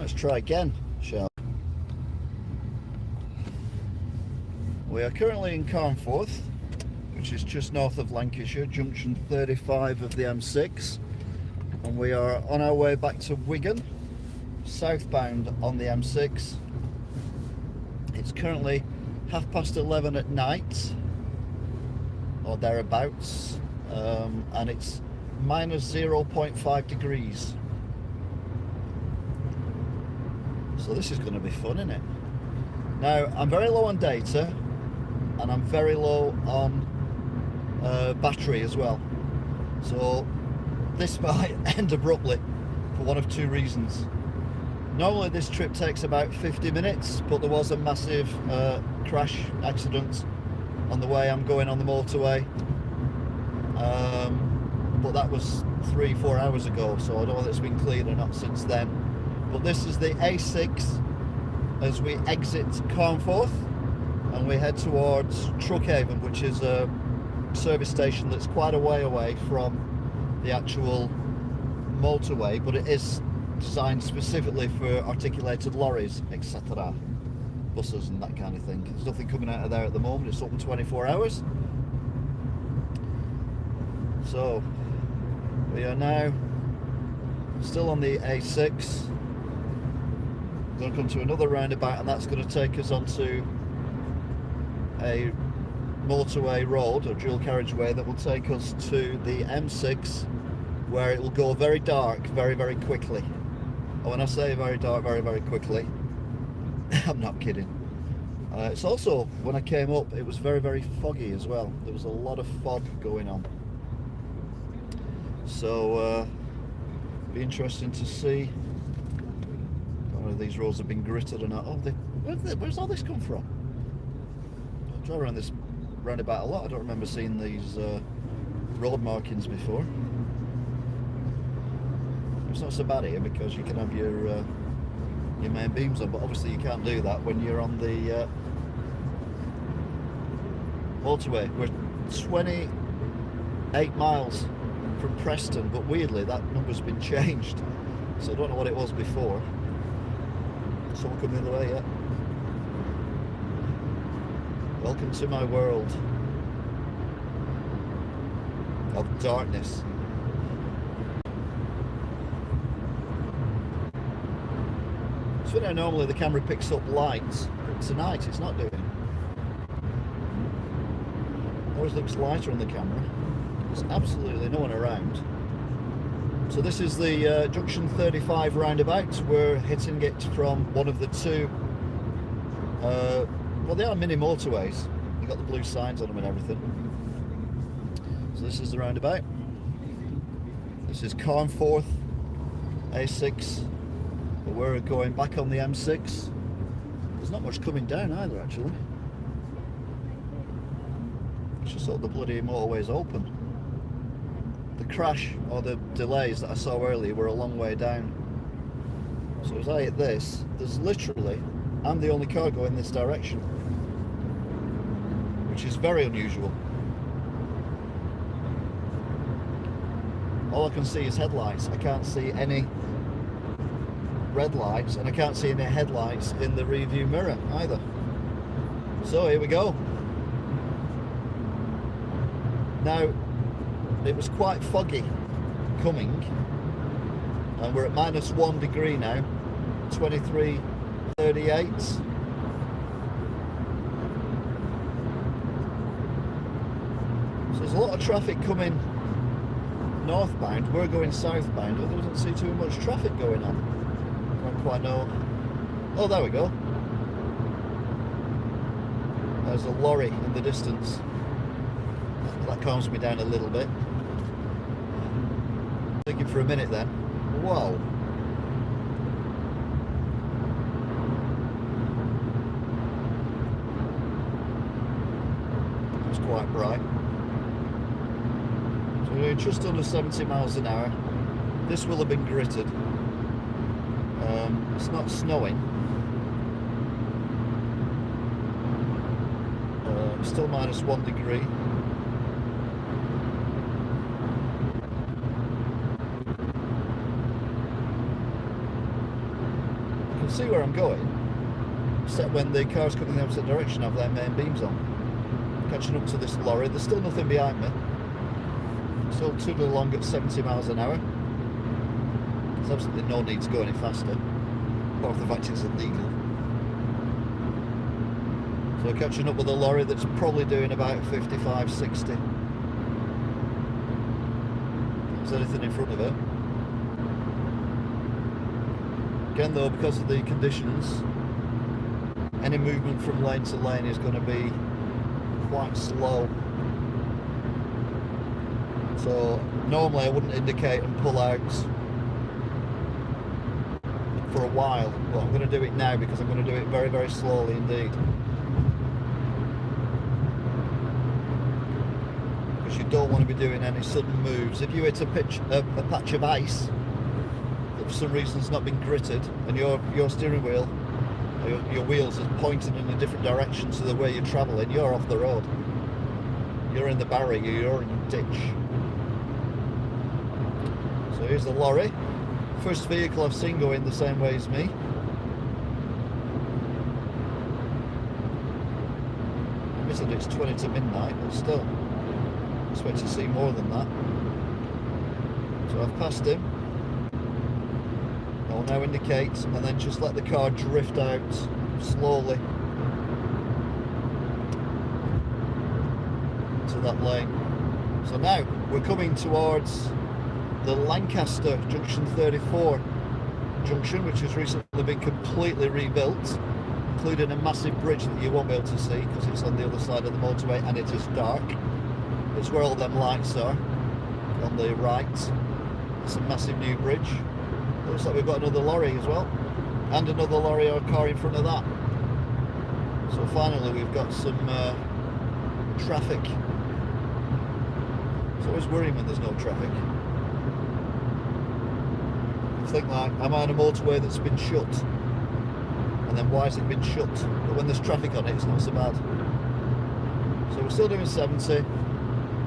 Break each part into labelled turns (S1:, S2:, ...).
S1: Let's try again, shall we? We are currently in Carnforth, which is just north of Lancashire, junction 35 of the M6, and we are on our way back to Wigan, southbound on the M6. It's currently 11:30 at night, or thereabouts, and it's minus 0.5 degrees. So this is going to be fun, isn't it? Now, I'm very low on data, and I'm very low on battery as well. So this might end abruptly for one of two reasons. Normally this trip takes about 50 minutes, but there was a massive crash accident on the way I'm going on the motorway. But that was 3-4 hours ago, so I don't know if it's been cleared or not since then. But this is the A6 as we exit Carnforth and we head towards Truckhaven, which is a service station that's quite a way away from the actual motorway, but it is designed specifically for articulated lorries, etc., buses and that kind of thing. There's nothing coming out of there at the moment. It's open 24 hours. So we are now still on the A6. We're going to come to another roundabout, and that's going to take us onto a motorway road or dual carriageway that will take us to the M6, where it will go very dark very, very quickly. And when I say very dark very, very quickly, I'm not kidding. It's also, when I came up, it was very, very foggy as well. There was a lot of fog going on. So be interesting to see. I don't know if these roads have been gritted or not. Oh, where's all this come from? I drive around this roundabout a lot. I don't remember seeing these road markings before. It's not so bad here because you can have your main beams on, but obviously you can't do that when you're on the motorway. We're 28 miles from Preston, but weirdly that number's been changed, so I don't know what it was before. Someone coming the other way yet? Welcome to my world of darkness. So now normally the camera picks up lights, but tonight it's not doing. It always looks lighter on the camera. There's absolutely no one around. So this is the junction 35 roundabout. We're hitting it from one of the two, well, they are mini motorways. You've got the blue signs on them and everything. So this is the roundabout. This is Carnforth A6. But we're going back on the M6. There's not much coming down either, actually. It's just sort of the bloody motorway's open. The crash or the delays that I saw earlier were a long way down. So as I hit this, there's literally, I'm the only car going this direction, which is very unusual. All I can see is headlights. I can't see any red lights, and I can't see any headlights in the rear view mirror either. So here we go. Now, it was quite foggy coming, and we're at minus 1 degree now, 23:38. So there's a lot of traffic coming northbound. We're going southbound, but there doesn't seem to be much traffic going on. I don't quite know. Oh, there we go. There's a lorry in the distance. That calms me down a little bit. Thinking for a minute then. Whoa. It's quite bright. So we're doing just under 70 miles an hour. This will have been gritted. It's not snowing. Still minus 1 degree. can see where I'm going, except when the cars coming the opposite direction have their main beams on. Catching up to this lorry, there's still nothing behind me. Still tootling along at 70 miles an hour. There's absolutely no need to go any faster, apart from the fact it's illegal. So catching up with a lorry that's probably doing about 55, 60. If there's anything in front of it. Again though, because of the conditions, any movement from lane to lane is going to be quite slow. So normally I wouldn't indicate and pull out for a while, but I'm going to do it now because I'm going to do it very, very slowly indeed. Because you don't want to be doing any sudden moves. If you hit a patch of ice that for some reason has not been gritted, and your steering wheel, your wheels are pointing in a different direction to the way you're travelling, you're off the road. You're in the barrier, you're in a ditch. So here's the lorry. First vehicle I've seen going the same way as me. Admittedly it's 20 to midnight, but still, I expect to see more than that. So I've passed him. I'll now indicate and then just let the car drift out slowly to that lane. So now we're coming towards the Lancaster Junction 34 junction, which has recently been completely rebuilt, including a massive bridge that you won't be able to see because it's on the other side of the motorway and it is dark. It's where all them lights are on the right. It's a massive new bridge. Looks like we've got another lorry as well, and another lorry or car in front of that. So finally we've got some traffic. It's always worrying when there's no traffic. You think like, am I on a motorway that's been shut? And then why has it been shut? But when there's traffic on it, it's not so bad. So we're still doing 70.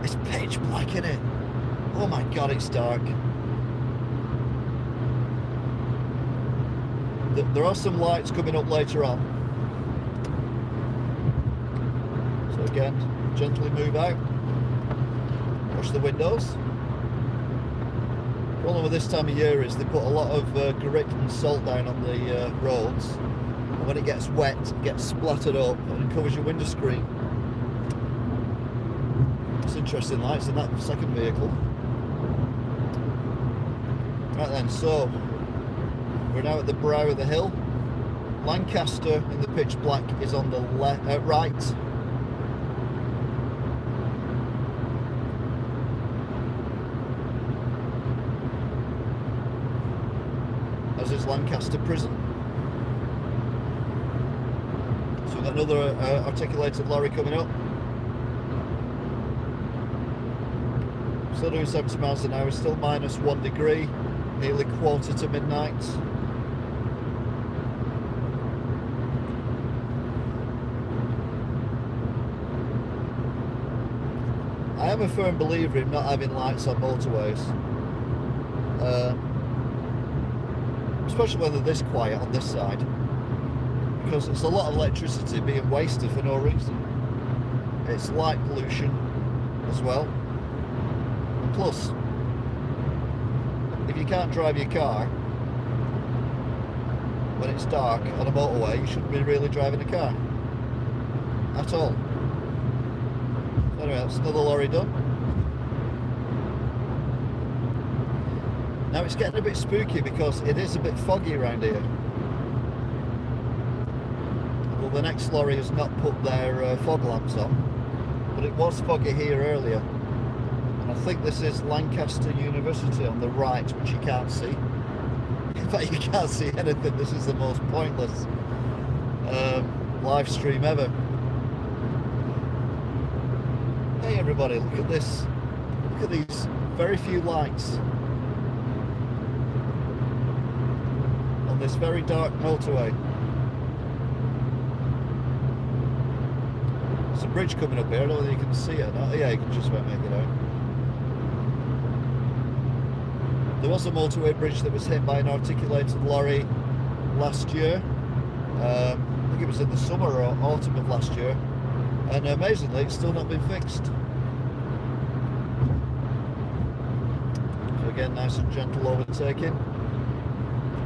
S1: It's pitch black, isn't it? Oh my god, it's dark. There are some lights coming up later on. So again, gently move out. Wash the windows. The problem with this time of year is they put a lot of grit and salt down on the roads. And when it gets wet, it gets splattered up and covers your window screen. It's interesting lights in that second vehicle. Right then, so we're now at the brow of the hill. Lancaster in the pitch black is on the right. As is Lancaster Prison. So we've got another articulated lorry coming up. Still doing 70 miles an hour, still minus 1 degree, nearly quarter to midnight. I am a firm believer in not having lights on motorways, especially when they're this quiet on this side, because it's a lot of electricity being wasted for no reason. It's light pollution as well. And plus, if you can't drive your car when it's dark on a motorway, you shouldn't be really driving a car at all. Anyway, that's another lorry done. Now it's getting a bit spooky because it is a bit foggy around here. Well, the next lorry has not put their fog lamps on, but it was foggy here earlier. And I think this is Lancaster University on the right, which you can't see. In fact, you can't see anything. This is the most pointless live stream ever. Hey everybody, look at this. Look at these very few lights on this very dark motorway. There's a bridge coming up here. I don't know whether you can see it or not. Yeah, you can just about make it out. There was a motorway bridge that was hit by an articulated lorry last year. I think it was in the summer or autumn of last year, and amazingly it's still not been fixed. So again, nice and gentle overtaking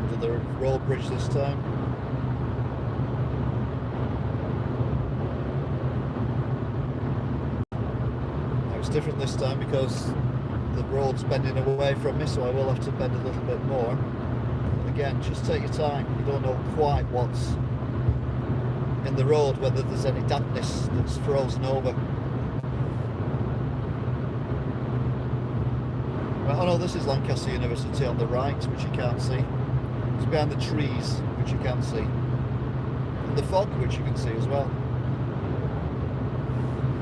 S1: under the road bridge this time. Now it's different this time because the road's bending away from me, so I will have to bend a little bit more. Again, just take your time. You don't know quite what's in the road, whether there's any dampness that's frozen over. Right, oh no, this is Lancaster University on the right, which you can't see. It's behind the trees, which you can see. And the fog, which you can see as well.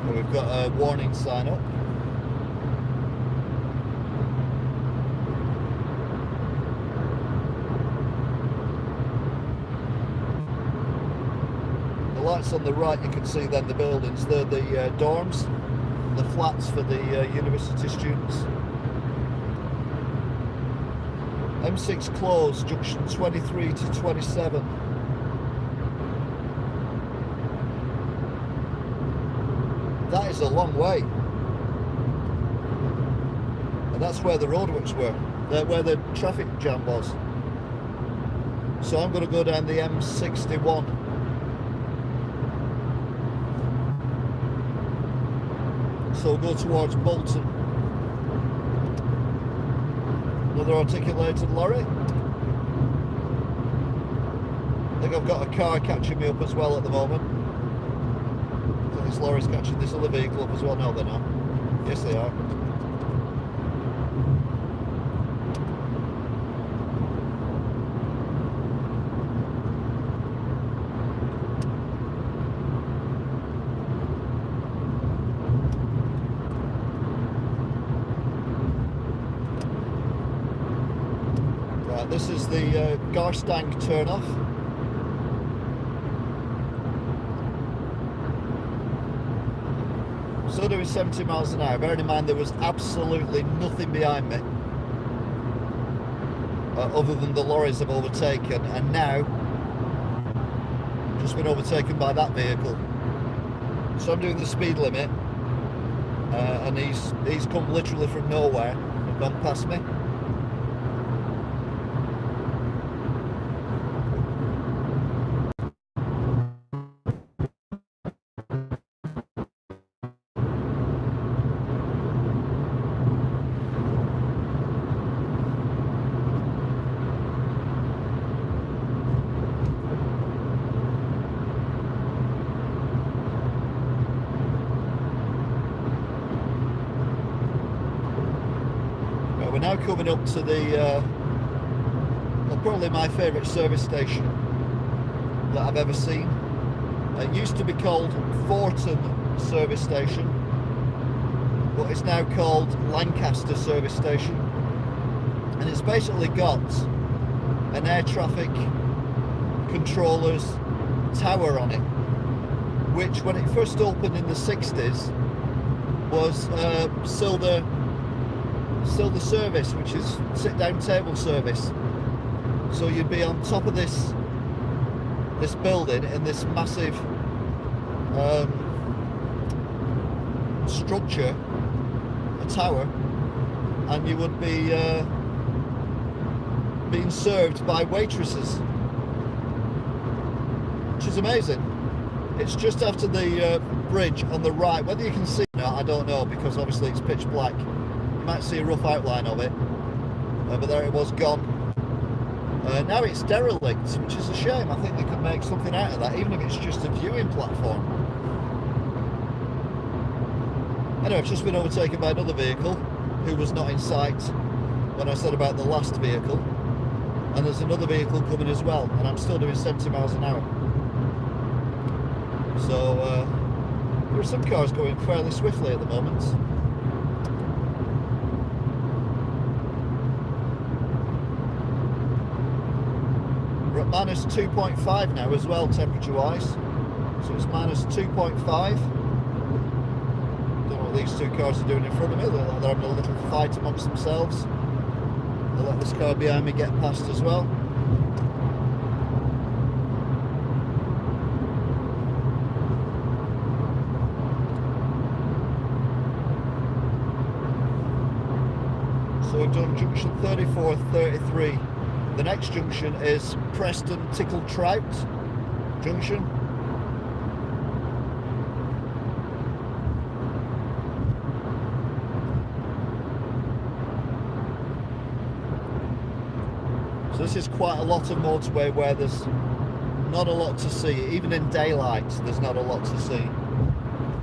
S1: And we've got a warning sign up. Lights on the right, you can see then the buildings. They're the dorms, the flats for the university students. M6 closed, junction 23 to 27. That is a long way. And that's where the roadworks were, where the traffic jam was. So I'm going to go down the M61. So we'll go towards Bolton. Another articulated lorry. I think I've got a car catching me up as well at the moment. So this lorry's catching this other vehicle up as well. No, they're not. Yes, they are. This is the Garstang turn-off. So doing 70 miles an hour. Bearing in mind there was absolutely nothing behind me other than the lorries I've overtaken, and now just been overtaken by that vehicle. So I'm doing the speed limit, and he's come literally from nowhere and gone past me. We're now coming up to the probably my favourite service station that I've ever seen. It used to be called Thornton Service Station, but it's now called Lancaster Service Station, and it's basically got an air traffic controller's tower on it, which when it first opened in the 60s was still the service, which is sit-down table service. So you'd be on top of this building in this massive structure, a tower, and you would be being served by waitresses, which is amazing. It's just after the bridge on the right. Whether you can see it or not, I don't know, because obviously it's pitch black. You might see a rough outline of it, but there it was, gone. Now it's derelict, which is a shame. I think they could make something out of that, even if it's just a viewing platform. Anyway, I've just been overtaken by another vehicle who was not in sight when I said about the last vehicle, and there's another vehicle coming as well, and I'm still doing 70 miles an hour. So there are some cars going fairly swiftly at the moment. We're at minus 2.5 now as well, temperature wise. So it's minus 2.5. Don't know what these two cars are doing in front of me. They're having a little fight amongst themselves. I'll let this car behind me get past as well. So we've done junction 34, 33. The next junction is Preston Tickle Trout junction. So this is quite a lot of motorway where there's not a lot to see. Even in daylight, there's not a lot to see.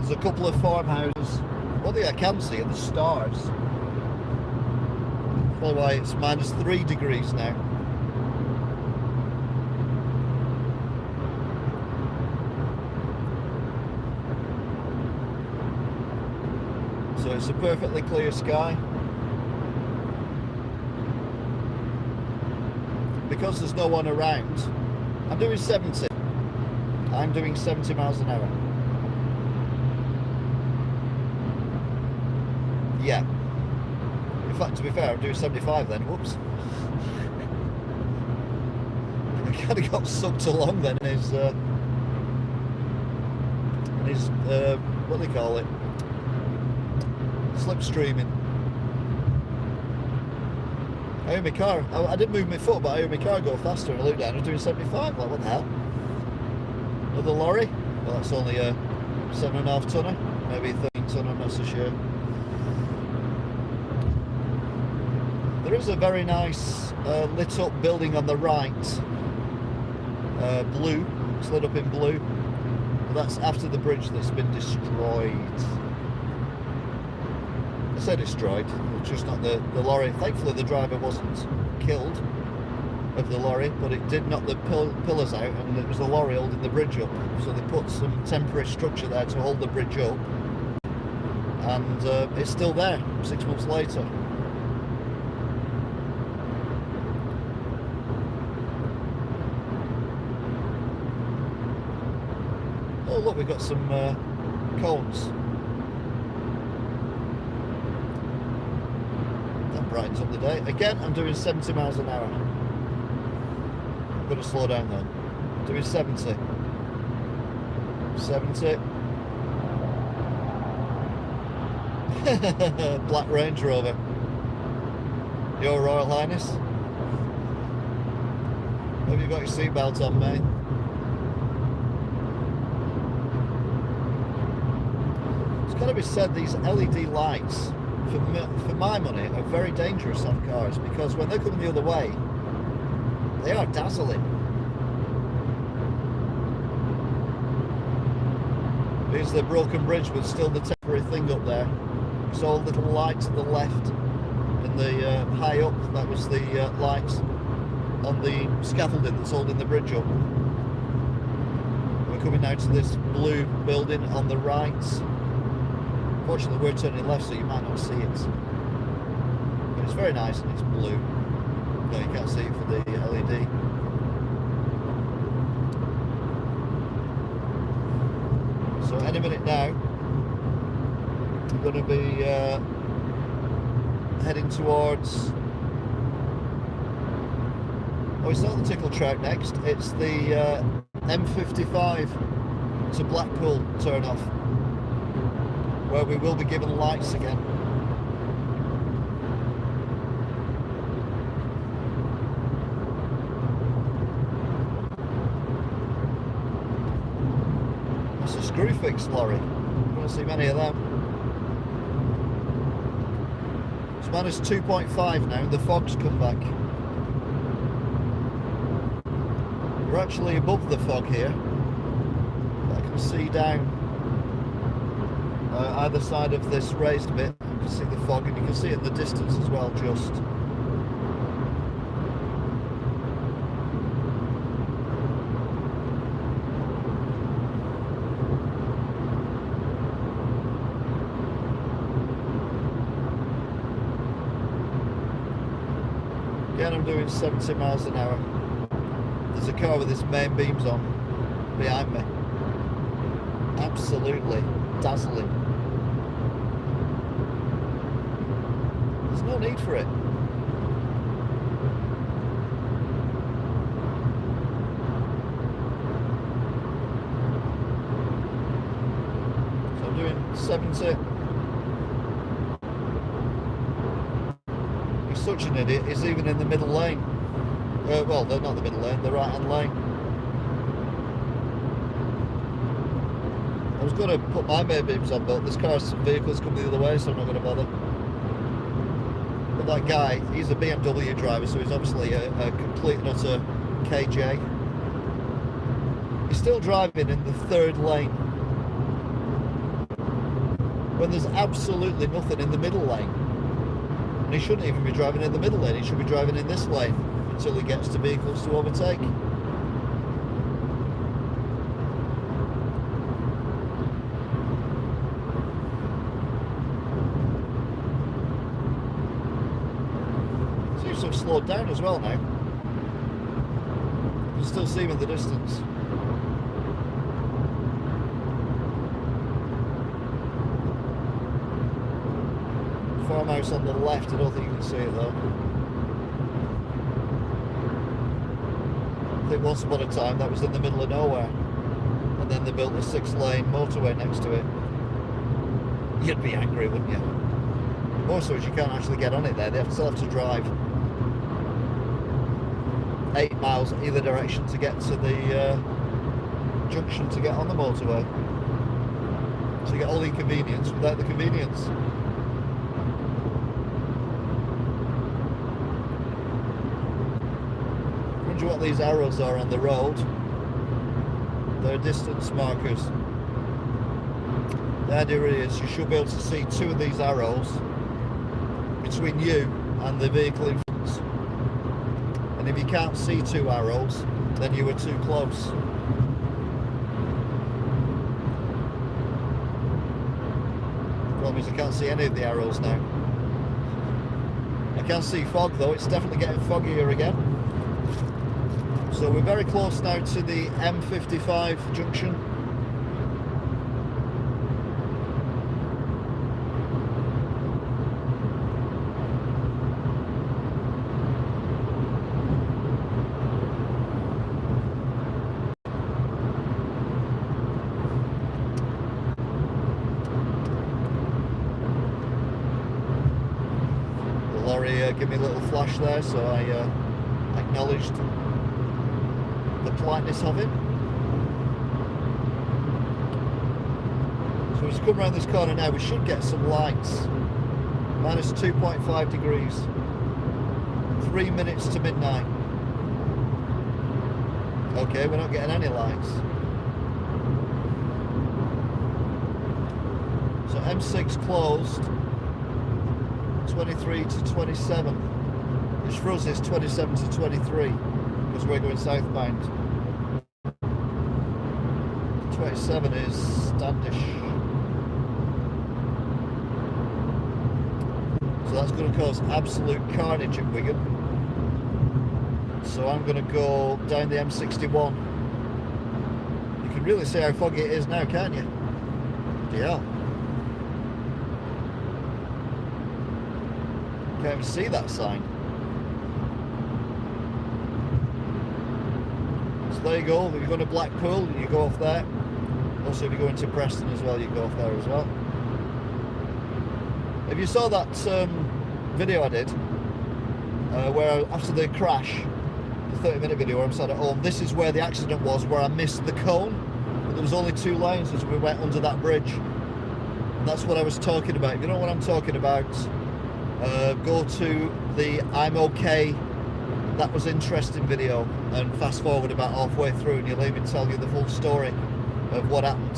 S1: There's a couple of farmhouses. One thing I can see are the stars. By the way, it's -3 degrees now. So it's a perfectly clear sky. Because there's no one around, I'm doing 70. I'm doing 70 miles an hour. Yeah. In fact, to be fair, I'm doing 75 then. Whoops. I kind of got sucked along then in his what do they call it? Slipstreaming. I heard my car, I didn't move my foot, but I heard my car go faster and I looked down, I was doing 75, like what the hell? Another lorry? Well, that's only a 7.5 tonner, maybe a 13 tonner, I'm not so sure. There is a very nice lit up building on the right, blue, it's lit up in blue, but that's after the bridge that's been destroyed. I say destroyed, it's just not the lorry. Thankfully the driver wasn't killed of the lorry, but it did knock the pillars out and it was the lorry holding the bridge up. So they put some temporary structure there to hold the bridge up, and it's still there 6 months later. Oh look, we've got some cones. That brightens up the day. Again, I'm doing 70 miles an hour. I'm going to slow down then. Doing 70. 70. Black Range Rover. Your Royal Highness. Have you got your seatbelt on, mate? Got to be said, these LED lights, for my money, are very dangerous on cars, because when they're coming the other way, they are dazzling. Here's the broken bridge, but still the temporary thing up there. It's all little light to the left, in the high up. That was the light on the scaffolding that's holding the bridge up. We're coming now to this blue building on the right. Unfortunately, we're turning left, so you might not see it. But it's very nice and it's blue. No, you can't see it for the LED. So any minute now, we're going to be heading towards... Oh, it's not the Tickle Trout next. It's the M55 to Blackpool turn off, where we will be given lights again. It's a screw fix lorry. I don't want to see many of them. It's -2.5 now, the fog's come back. We're actually above the fog here. I can see down either side of this raised bit. You can see the fog, and you can see it in the distance as well, just. Again, I'm doing 70 miles an hour. There's a car with its main beams on behind me. Absolutely dazzling. There's no need for it. So I'm doing 70. such an idiot, is even in the middle lane. Well, they're not the middle lane, the right hand lane. I was going to put my main beams on, but this car's vehicle's come the other way, so I'm not going to bother. But that guy, he's a BMW driver, so he's obviously a complete and utter KJ. He's still driving in the third lane when there's absolutely nothing in the middle lane. And he shouldn't even be driving in the middle lane, he should be driving in this lane until he gets to vehicles to overtake. Seems to have slowed down as well now. You can still see him in the distance. Farmhouse on the left, I don't think you can see it though. I think once upon a time that was in the middle of nowhere, and then they built a 6-lane motorway next to it. You'd be angry, wouldn't you? Also, as you can't actually get on it there, they still have to drive 8 miles either direction to get to the junction to get on the motorway. So you get all the inconvenience without the convenience. What these arrows are on the road, they're distance markers. The idea is you should be able to see 2 of these arrows between you and the vehicle in front, and if you can't see 2 arrows, then you were too close. Problem is I can't see any of the arrows now. I can see fog though, it's definitely getting foggier again. So we're very close now to the M55 junction. The lorry gave me a little flash there, so I acknowledged the politeness of it. So as we come around this corner now, we should get some lights. Minus 2.5 degrees. 3 minutes to midnight. Okay, we're not getting any lights. So M6 closed 23 to 27, which for us is 27 to 23. Because we're going southbound. 27 is Standish. So that's going to cause absolute carnage at Wigan. So I'm going to go down the M61. You can really see how foggy it is now, can't you? Yeah. Can't even see that sign. So there you go. If you're going to Blackpool, you go off there. Also, if you go into Preston as well, you go off there as well. If you saw that video I did, where after the crash, the 30-minute video where I'm sat at home, this is where the accident was, where I missed the cone. But there was only 2 lanes as we went under that bridge. And that's what I was talking about. If you know what I'm talking about, go to the I'm okay, that was interesting video and fast forward about halfway through and you'll even tell you the full story of what happened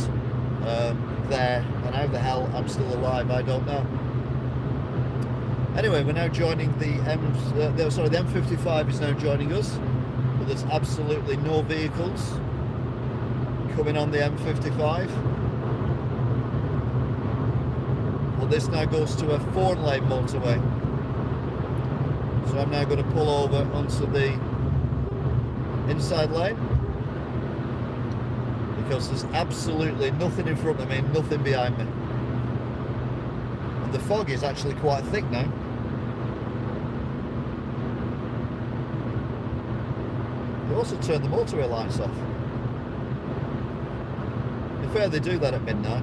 S1: there, and how the hell I'm still alive, I don't know. Anyway, we're now joining the the M55 is now joining us, but there's absolutely no vehicles coming on the M55. Well, this now goes to a 4-lane motorway. So I'm now going to pull over onto the inside lane because there's absolutely nothing in front of me, nothing behind me. And the fog is actually quite thick now. They also turned the motorway lights off. In fair, they do that at midnight.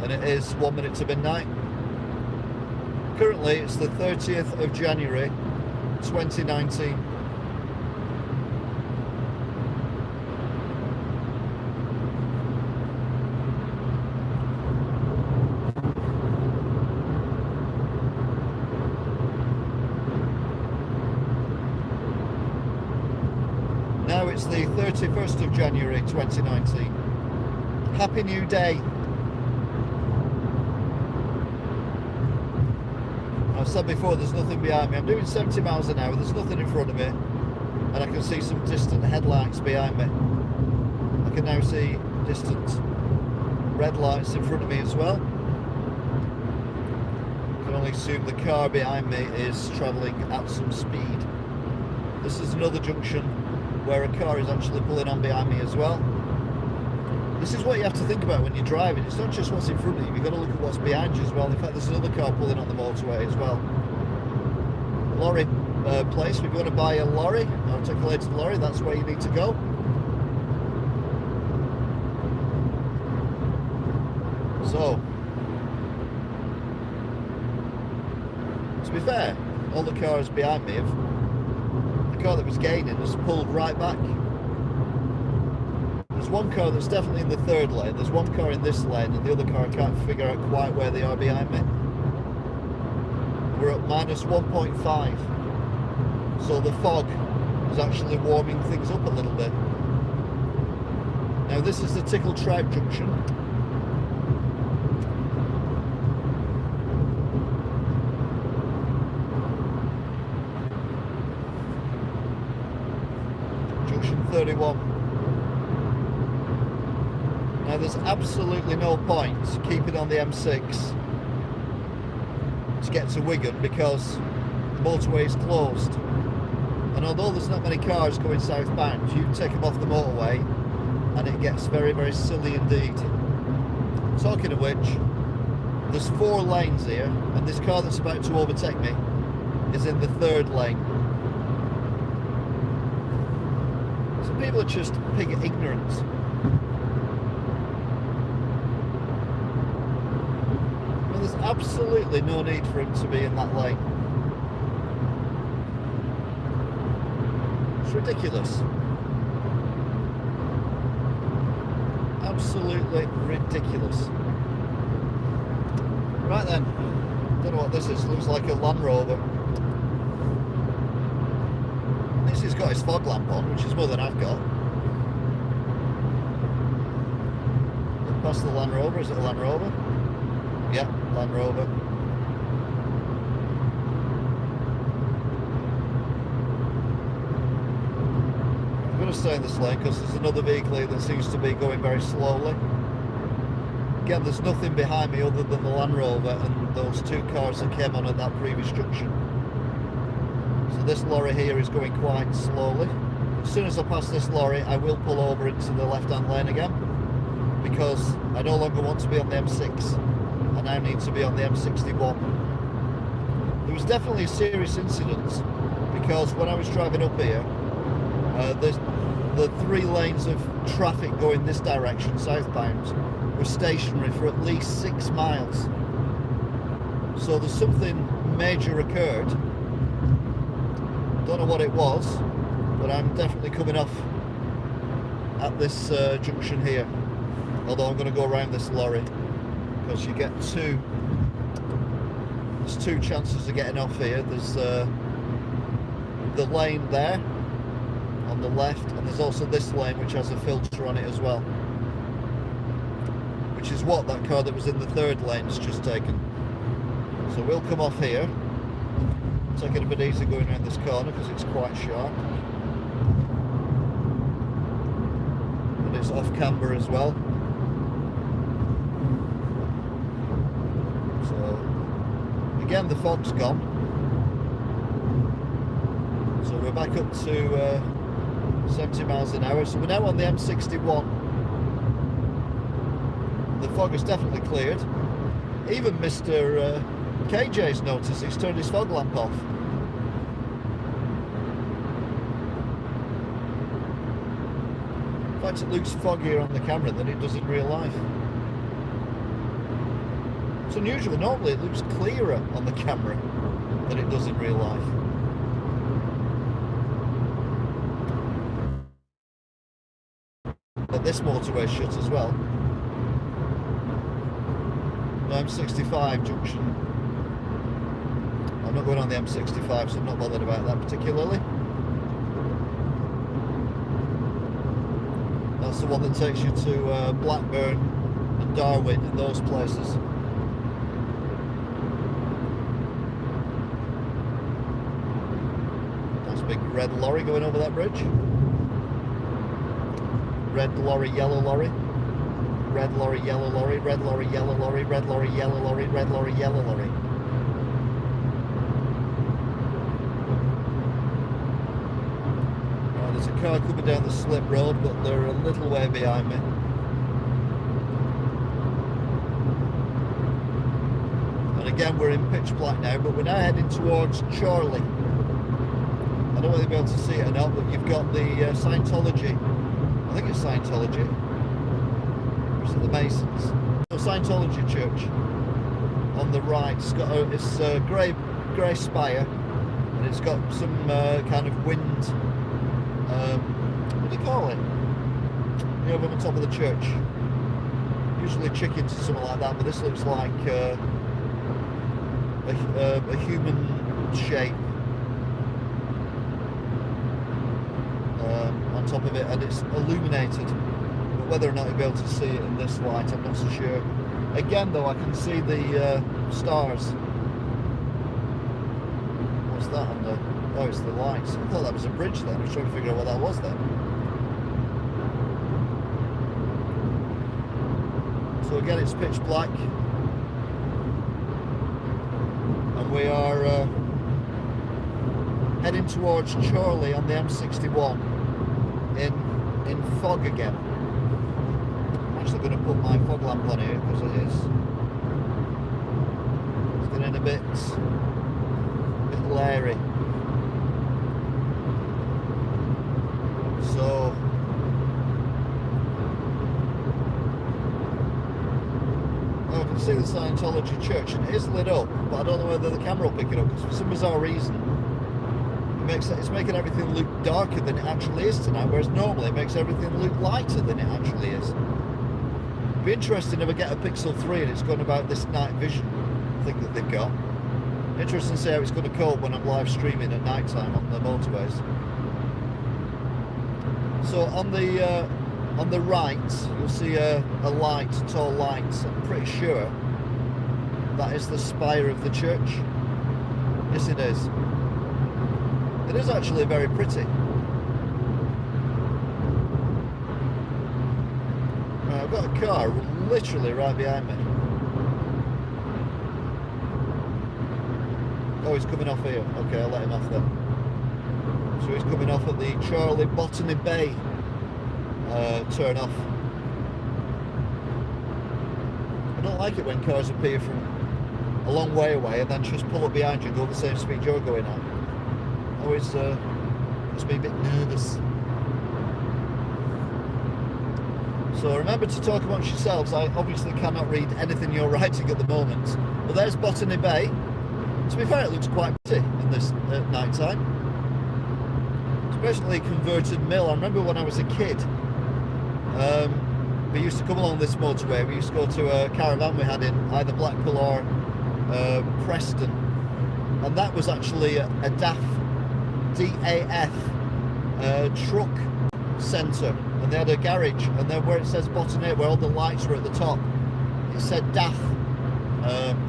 S1: And it is 1 minute to midnight. Currently it's the 30th of January 2019. Now it's the 31st of January 2019. Happy New Day. I've said before, there's nothing behind me. I'm doing 70 miles an hour, there's nothing in front of me, and I can see some distant headlights behind me. I can now see distant red lights in front of me as well. I can only assume the car behind me is travelling at some speed. This is another junction where a car is actually pulling on behind me as well. This is what you have to think about when you're driving. It's not just what's in front of you, you've got to look at what's behind you as well. In fact, there's another car pulling on the motorway as well. Lorry place, if you want to buy a lorry, articulated lorry, that's where you need to go. So, to be fair, all the cars behind me, the car that was gaining has pulled right back. There's one car that's definitely in the third lane, there's one car in this lane, and the other car I can't figure out quite where they are behind me. We're at minus 1.5, so the fog is actually warming things up a little bit. Now this is the Tickle Tribe junction. Junction 31. Now there's absolutely no point keeping on the M6 to get to Wigan because the motorway is closed. And although there's not many cars going southbound, you take them off the motorway and it gets very, very silly indeed. Talking of which, there's 4 lanes here, and this car that's about to overtake me is in the third lane. Some people are just pig ignorant. Well, there's absolutely no need for him to be in that lane. It's ridiculous. Absolutely ridiculous. Right then, don't know what this is. Looks like a Land Rover. At least he's got his fog lamp on, which is more than I've got. Look past the Land Rover. Is it a Land Rover? Yeah, Land Rover. I'm going to stay in this lane because there's another vehicle here that seems to be going very slowly. Again, there's nothing behind me other than the Land Rover and those 2 cars that came on at that previous junction. So this lorry here is going quite slowly. As soon as I pass this lorry, I will pull over into the left-hand lane again because I no longer want to be on the M6. I now need to be on the M61. There was definitely a serious incident because when I was driving up here, the 3 lanes of traffic going this direction, southbound, were stationary for at least 6 miles. So there's something major occurred. Don't know what it was, but I'm definitely coming off at this junction here. Although I'm going to go around this lorry because you get there's 2 chances of getting off here. There's the lane there on the left, and there's also this lane which has a filter on it as well, which is what that car that was in the third lane has just taken. So we'll come off here, take it a bit easy going around this corner because it's quite sharp, and it's off camber as well. So again, the fog's gone, so we're back up to 70 miles an hour. So we're now on the M61. The fog is definitely cleared. Even Mr. KJ's noticed he's turned his fog lamp off. In fact, it looks foggier on the camera than it does in real life. It's unusual. Normally it looks clearer on the camera than it does in real life. But this motorway shut as well. No, M65 junction. I'm not going on the M65, so I'm not bothered about that particularly. That's the one that takes you to Blackburn and Darwin and those places. That's a big red lorry going over that bridge. Red lorry, yellow lorry. Red lorry, yellow lorry, red lorry, yellow lorry, red lorry, yellow lorry, red lorry, yellow lorry. Right, there's a car coming down the slip road, but they're a little way behind me. And again, we're in pitch black now, but we're now heading towards Chorley. I don't know whether you'll be able to see it or not, but you've got the Scientology. I think it's Scientology. Or is it the Masons? No, Scientology church on the right. It's got a grey spire, and it's got some kind of wind. What do you call it? Over on top of the church. Usually chickens or something like that, but this looks like a human shape. On top of it, and it's illuminated, but whether or not you'll be able to see it in this light, I'm not so sure. Again though, I can see the stars. What's that on the... oh, it's the lights. I thought that was a bridge then. I was trying to figure out what that was then. So again, it's pitch black, and we are heading towards Chorley on the M61 in fog again. I'm actually going to put my fog lamp on here because it's getting a bit glary. So I can see the Scientology church, and it is lit up, but I don't know whether the camera will pick it up because for some bizarre reason it's making everything look darker than it actually is tonight, whereas normally it makes everything look lighter than it actually is. It'd be interesting if I get a Pixel 3 and it's going about this night vision thing that they've got. Interesting to see how it's going to cope when I'm live streaming at night time on the motorways. So on the right you'll see a light, a tall light. I'm pretty sure that is the spire of the church. Yes, it is. It is actually very pretty. Right, I've got a car literally right behind me. Oh, he's coming off here. Okay, I'll let him off then. So he's coming off at the Chorley Botany Bay turn off. I don't like it when cars appear from a long way away and then just pull up behind you and go the same speed you're going at. Always makes me a bit nervous. So remember to talk amongst yourselves. I obviously cannot read anything you're writing at the moment. But there's Botany Bay. To be fair, it looks quite pretty in this at night time. Especially converted mill. I remember when I was a kid, we used to come along this motorway. We used to go to a caravan we had in either Blackpool or Preston, and that was actually a DAF truck centre, and they had a garage, and then where it says Botany, where all the lights were at the top, it said DAF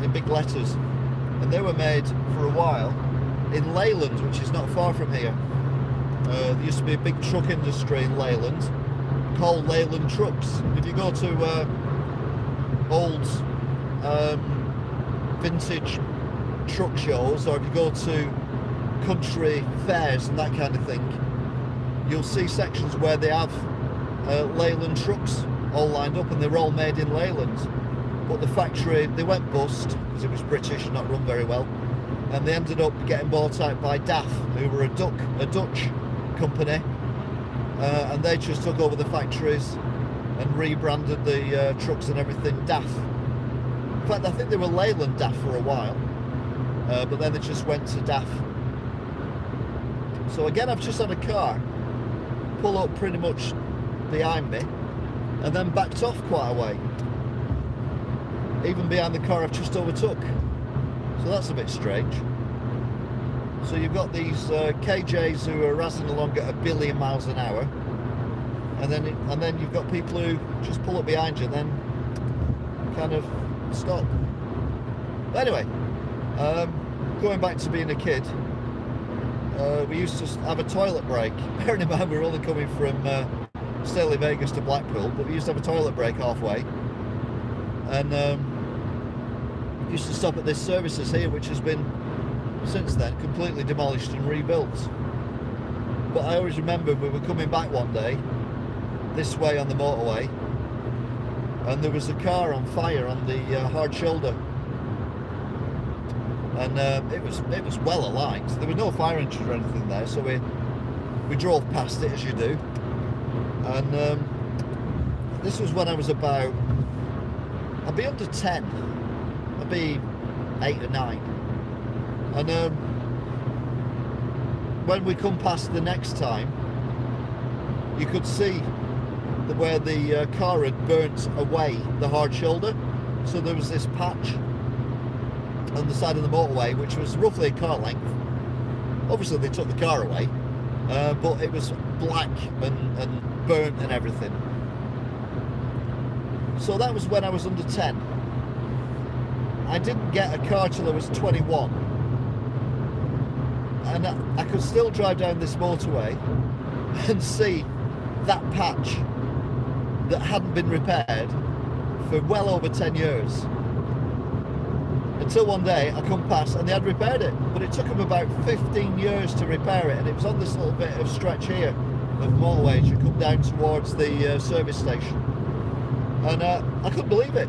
S1: in big letters, and they were made for a while in Leyland, which is not far from here. There used to be a big truck industry in Leyland called Leyland Trucks. If you go to old vintage truck shows, or if you go to country fairs and that kind of thing, you'll see sections where they have Leyland trucks all lined up, and they were all made in Leyland. But the factory, they went bust because it was British and not run very well, and they ended up getting bought out by DAF, who were a Dutch company, and they just took over the factories and rebranded the trucks and everything DAF. In fact, I think they were Leyland DAF for a while, but then they just went to DAF. So again, I've just had a car pull up pretty much behind me and then backed off quite a way, even behind the car I've just overtook. So that's a bit strange. So you've got these KJs who are razzing along at 1 billion miles an hour, and then you've got people who just pull up behind you and then kind of stop. But anyway, going back to being a kid, we used to have a toilet break. Bearing in mind we were only coming from Staley Vegas to Blackpool, but we used to have a toilet break halfway, and used to stop at this services here, which has been since then completely demolished and rebuilt. But I always remember we were coming back one day this way on the motorway, and there was a car on fire on the hard shoulder, and it was well aligned. There was no fire engine or anything there, so we drove past it as you do. And this was when I was about, I'd be under 10, I'd be 8 or 9. And when we come past the next time, you could see where the car had burnt away the hard shoulder. So there was this patch on the side of the motorway, which was roughly a car length. Obviously they took the car away, but it was black and burnt and everything. So that was when I was under 10. I didn't get a car till I was 21. And I could still drive down this motorway and see that patch that hadn't been repaired for well over 10 years. Until one day I come past and they had repaired it, but it took them about 15 years to repair it, and it was on this little bit of stretch here of motorway as you come down towards the service station. And I couldn't believe it,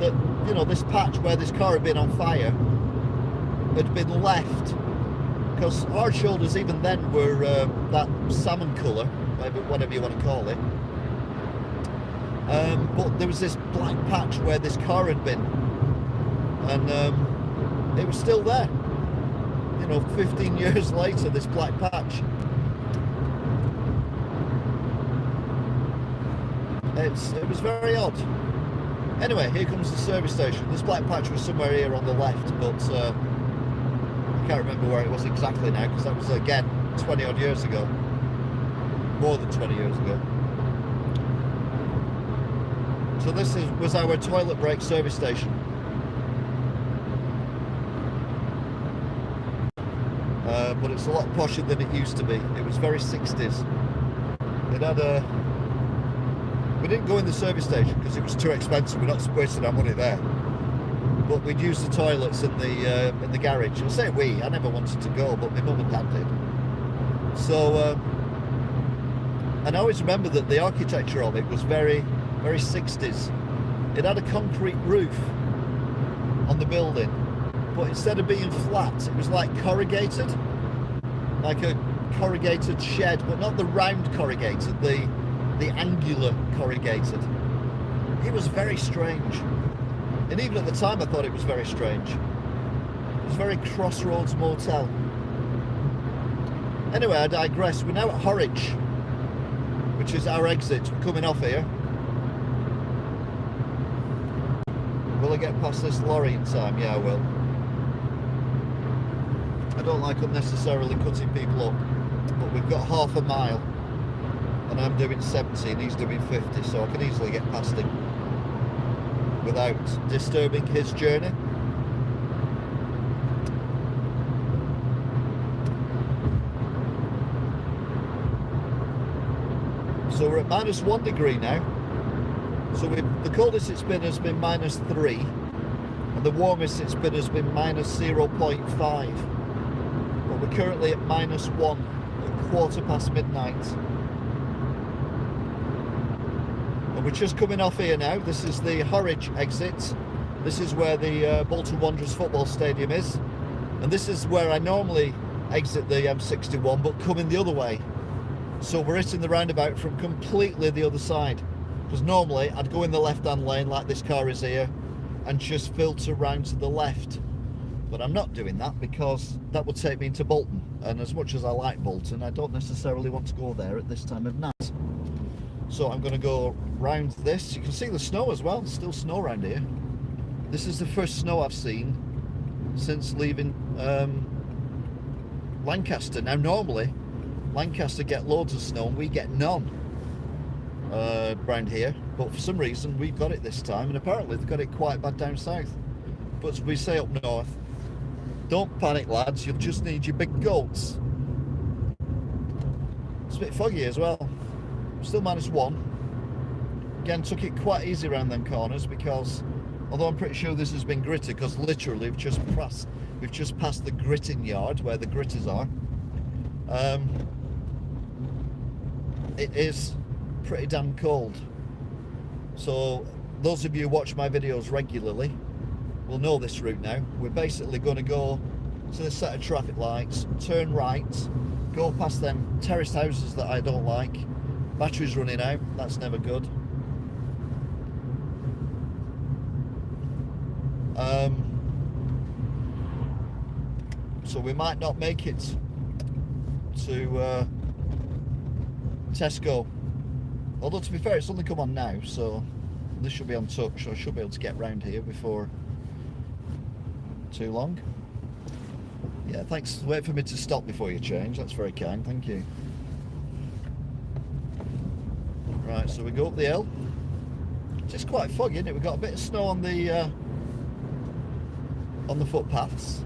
S1: that, you know, this patch where this car had been on fire had been left, because hard shoulders even then were that salmon colour, whatever you want to call it. But there was this black patch where this car had been, and it was still there. You know, 15 years later, this black patch. It was very odd. Anyway, here comes the service station. This black patch was somewhere here on the left, but I can't remember where it was exactly now, because that was, again, 20 odd years ago. More than 20 years ago. So this was our toilet break service station. But it's a lot posher than it used to be. It was very 60s. It had a... We didn't go in the service station because it was too expensive. We're not wasting our money there. But we'd use the toilets in the garage. I say we, I never wanted to go, but my mum and dad did. So, and I always remember that the architecture of it was very, very 60s. It had a concrete roof on the building, but instead of being flat, it was like corrugated, like a corrugated shed, but not the round corrugated, the angular corrugated. It was very strange. And even at the time I thought it was very strange. It was very Crossroads Motel. Anyway, I digress. We're now at Horwich, which is our exit. We're coming off here. Will I get past this lorry in time? Yeah, I will. I don't like unnecessarily cutting people up, but we've got half a mile and I'm doing 70 and he's doing 50, so I can easily get past him without disturbing his journey. So we're at -1 degree now. So the coldest it's been has been -3, and the warmest it's been has been -0.5. But we're currently at -1 at midnight. And we're just coming off here now. This is the Horwich exit. This is where the Bolton Wanderers football stadium is. And this is where I normally exit the M61, but coming the other way. So we're hitting the roundabout from completely the other side. Because normally I'd go in the left-hand lane like this car is here, and just filter round to the left. But I'm not doing that because that would take me into Bolton, and as much as I like Bolton, I don't necessarily want to go there at this time of night. So I'm going to go round this. You can see the snow as well, still snow around here. This is the first snow I've seen since leaving Lancaster. Now normally Lancaster get loads of snow and we get none around here, but for some reason we've got it this time, and apparently they've got it quite bad down south. But as we say up north, don't panic lads, you'll just need your big goats. It's a bit foggy as well, still -1. Again, took it quite easy around them corners because although I'm pretty sure this has been gritted, because literally we've just passed the gritting yard where the gritters are. It is pretty damn cold. So those of you who watch my videos regularly will know this route now. We're basically going to go to this set of traffic lights, turn right, go past them terraced houses that I don't like. Battery's running out, that's never good. So we might not make it to Tesco. Although to be fair, it's only come on now, so this should be on touch, so I should be able to get round here before too long. Yeah, thanks. Wait for me to stop before you change. That's very kind, thank you. Right, so we go up the hill. It's quite foggy, isn't it? We've got a bit of snow on the footpaths,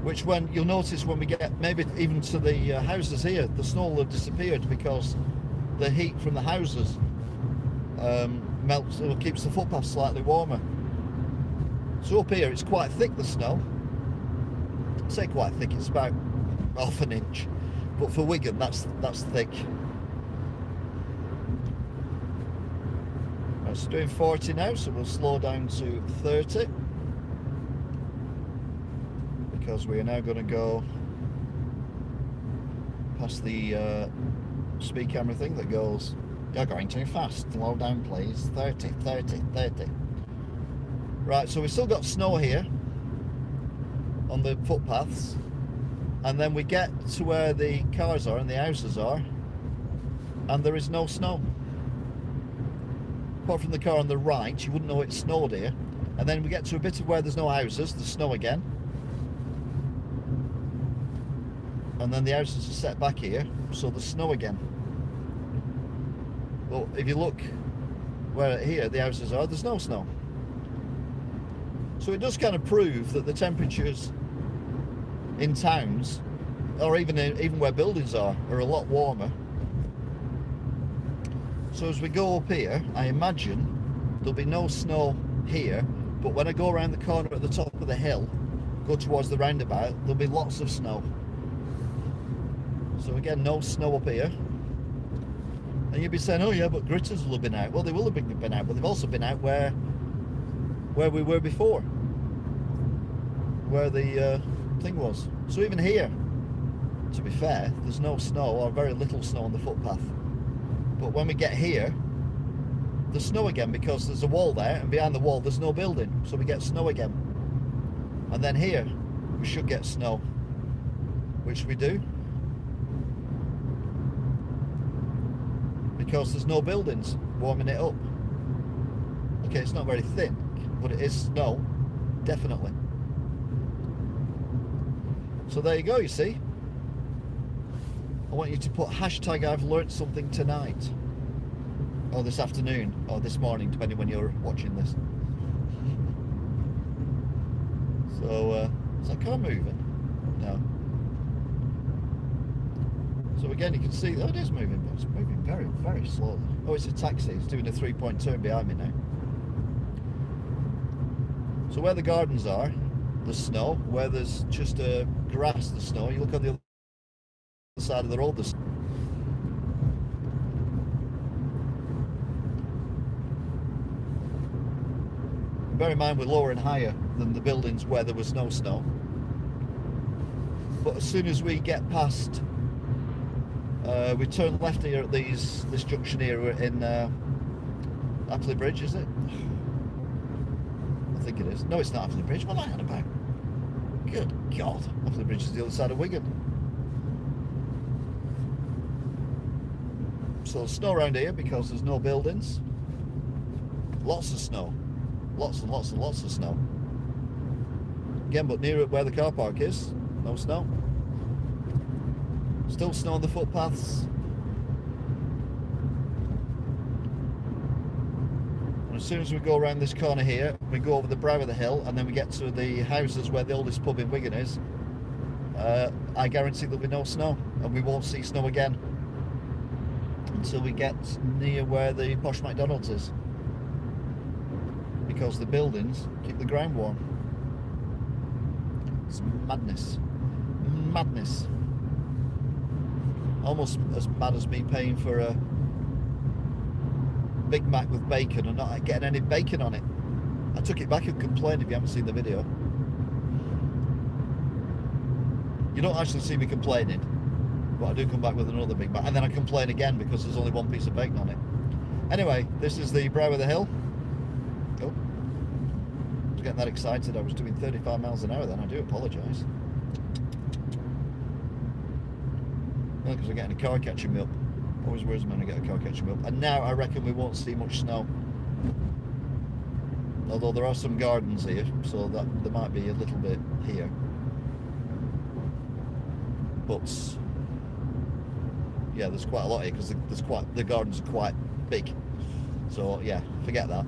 S1: which when you'll notice when we get maybe even to the houses here, the snow will have disappeared because the heat from the houses melts or keeps the footpath slightly warmer. So up here it's quite thick, the snow. I'd say quite thick, it's about half an inch, but for Wigan that's thick. Right, so doing 40 now, so we'll slow down to 30 because we are now going to go past the speed camera thing that goes, "You're going too fast, slow down please, 30, 30, 30. Right, so we've still got snow here on the footpaths, and then we get to where the cars are and the houses are, and there is no snow. Apart from the car on the right, you wouldn't know it snowed here. And then we get to a bit of where there's no houses, there's snow again. And then the houses are set back here, so there's snow again. Well, if you look where here the houses are, there's no snow. So it does kind of prove that the temperatures in towns, or even where buildings are a lot warmer. So as we go up here, I imagine there'll be no snow here, but when I go around the corner at the top of the hill, go towards the roundabout, there'll be lots of snow. So again, no snow up here. And you'll be saying, oh yeah, but gritters will have been out. Well, they will have been out, but they've also been out where we were before, where the thing was. So even here, to be fair, there's no snow or very little snow on the footpath. But when we get here, there's snow again because there's a wall there, and behind the wall there's no building, so we get snow again. And then here we should get snow, which we do, because there's no buildings warming it up. Okay, it's not very thin, but it is snow, definitely. So there you go, you see. I want you to put hashtag I've learnt something tonight, or this afternoon, or this morning, depending when you're watching this. So, is that car moving? No. So again, you can see, oh, it is moving, but it's moving very, very slowly. Oh, it's a taxi, it's doing a 3-point turn behind me now. So where the gardens are, there's snow. Where there's just grass, there's snow. You look on the other side of the road, there's bear in mind we're lower and higher than the buildings where there was no snow. But as soon as we get past, we turn left here at this junction here in Appley Bridge, is it? I think it is. No, it's not after the bridge. What am I on about? Good God. After the bridge is the other side of Wigan. So there's snow around here because there's no buildings. Lots of snow. Lots and lots and lots of snow. Again, but near where the car park is, no snow. Still snow on the footpaths. And as soon as we go around this corner here, we go over the brow of the hill, and then we get to the houses where the oldest pub in Wigan is. I guarantee there'll be no snow, and we won't see snow again until we get near where the posh McDonald's is, because the buildings keep the ground warm. It's madness. Madness. Almost as mad as me paying for a Big Mac with bacon and not getting any bacon on it. I took it back and complained if you haven't seen the video. You don't actually see me complaining, but I do come back with another Big Mac, and then I complain again because there's only one piece of bacon on it. Anyway, this is the brow of the hill. Oh, I was getting that excited. I was doing 35 miles an hour then. I do apologise. Well, because I'm getting a car catching me up. Always worries me when I get a car catching me up. And now I reckon we won't see much snow. Although there are some gardens here, so that there might be a little bit here. But yeah, there's quite a lot here because the gardens are quite big. So yeah, forget that.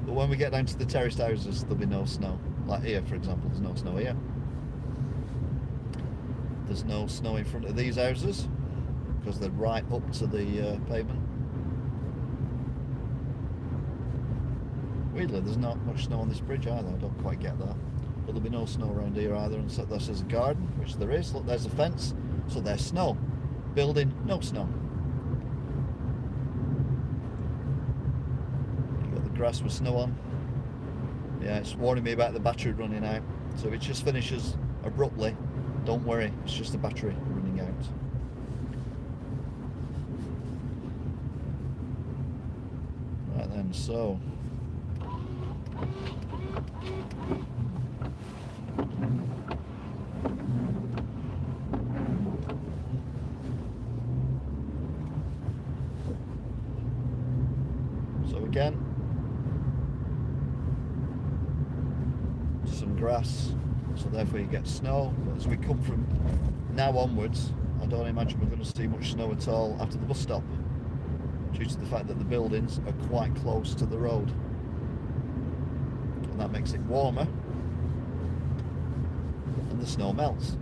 S1: But when we get down to the terraced houses, there'll be no snow. Like here, for example, there's no snow here. There's no snow in front of these houses because they're right up to the pavement. Weirdly, there's not much snow on this bridge either. I don't quite get that. But there'll be no snow around here either. And so this is a garden, which there is. Look, there's a fence. So there's snow. Building, no snow. You got the grass with snow on. Yeah, it's warning me about the battery running out. So if it just finishes abruptly, don't worry, it's just the battery running out. Right then, so again, some grass, so therefore you get snow. But as we come from now onwards, I don't imagine we're going to see much snow at all after the bus stop, due to the fact that the buildings are quite close to the road, and that makes it warmer and the snow melts.